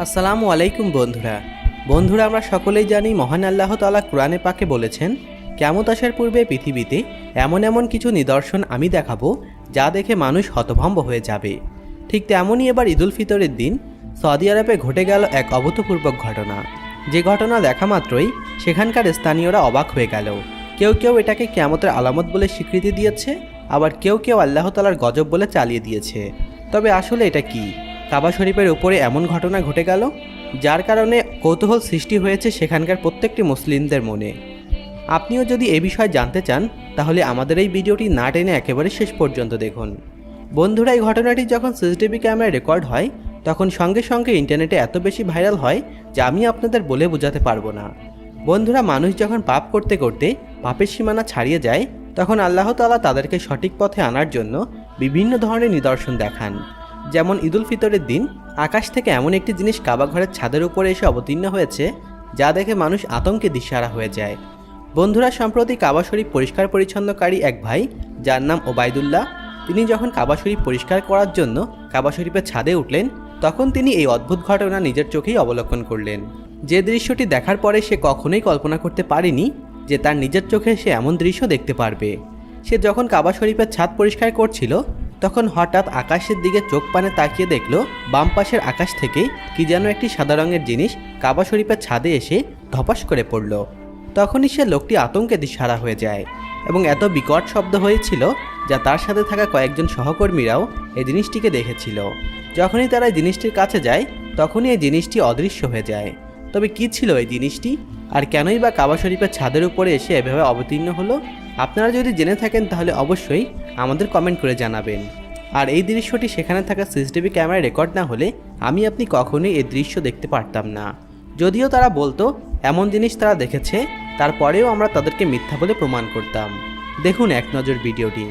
আসসালামু আলাইকুম বন্ধুরা আমরা সকলেই জানি মহান আল্লাহ তাআলা কোরআনে পাকে বলেছেন, কিয়ামত আসার পূর্বে পৃথিবীতে এমন কিছু নিদর্শন আমি দেখাবো যা দেখে মানুষ হতভম্ব হয়ে যাবে। ঠিক তেমনই এবার ঈদুল ফিতরের দিন সৌদি আরবে ঘটে গেল এক অভূতপূর্ব ঘটনা। যে ঘটনা দেখা মাত্রই সেখানকার স্থানীয়রা অবাক হয়ে গেল। কেউ এটাকে কিয়ামতের আলামত বলে স্বীকৃতি দিয়েছে, আবার কেউ আল্লাহ তাআলার গজব বলে চালিয়ে দিয়েছে। তবে আসলে এটা কি? কাবা শরীফের উপরে এমন ঘটনা ঘটে গেল যার কারণে কৌতূহল সৃষ্টি হয়েছে সেখানকার প্রত্যেকটি মুসলিমদের মনে। আপনিও যদি এ বিষয়ে জানতে চান তাহলে আমাদের এই ভিডিওটি না টেনে একেবারে শেষ পর্যন্ত দেখুন। বন্ধুরা, এই ঘটনাটি যখন সিসিটিভি ক্যামেরায় রেকর্ড হয় তখন সঙ্গে ইন্টারনেটে এত বেশি ভাইরাল হয় যে আমি আপনাদের বলে বোঝাতে পারবো না। বন্ধুরা, মানুষ যখন পাপ করতে পাপের সীমানা ছাড়িয়ে যায় তখন আল্লাহ তাআলা তাদেরকে সঠিক পথে আনার জন্য বিভিন্ন ধরনের নিদর্শন দেখান। যেমন ঈদুল ফিতরের দিন আকাশ থেকে এমন একটি জিনিস কাবা ঘরের ছাদের উপরে এসে অবতীর্ণ হয়েছে যা দেখে মানুষ আতঙ্কে দিশেহারা হয়ে যায়। বন্ধুরা, সম্প্রতি কাবা শরীফ পরিষ্কার পরিচ্ছন্নকারী এক ভাই যার নাম ওবায়দুল্লাহ, তিনি যখন কাবা শরীফ পরিষ্কার করার জন্য কাবা শরীফের ছাদে উঠলেন তখন তিনি এই অদ্ভুত ঘটনা নিজের চোখেই অবলোকন করলেন। যে দৃশ্যটি দেখার পরে সে কখনোই কল্পনা করতে পারেনি যে তার নিজের চোখে সে এমন দৃশ্য দেখতে পারবে। সে যখন কাবা শরীফের ছাদ পরিষ্কার করছিল তখন হঠাৎ আকাশের দিকে চোখ পানে তাকিয়ে দেখল বাম পাশের আকাশ থেকে কি যেন একটি সাদা রঙের জিনিস কাবা শরীফের ছাদে এসে ধপাস করে পড়ল। তখনই সে লোকটি আতঙ্কে দিশেহারা হয়ে যায় এবং এত বিকট শব্দ হয়েছিল যা তার সাথে থাকা কয়েকজন সহকর্মীরাও এই জিনিসটিকে দেখেছিল। যখনই তারা এই জিনিসটির কাছে যায় তখনই এই জিনিসটি অদৃশ্য হয়ে যায়। তবে কি ছিল এই জিনিসটি, আর কেনই বা কাবা শরীফের ছাদের উপরে এসে এভাবে অবতীর্ণ হলো? আপনারা যদি জেনে থাকেন তাহলে অবশ্যই আমাদের কমেন্ট করে জানাবেন। আর এই দৃশ্যটি সেখানে থাকা সিসিটিভি ক্যামেরায় রেকর্ড না হলে আপনি কখনোই এই দৃশ্য দেখতে পারতাম না। যদিও তারা বলতো এমন জিনিস তারা দেখেছে, তারপরেও আমরা তাদেরকে মিথ্যা বলে প্রমাণ করতাম। দেখুন এক নজর ভিডিওটি।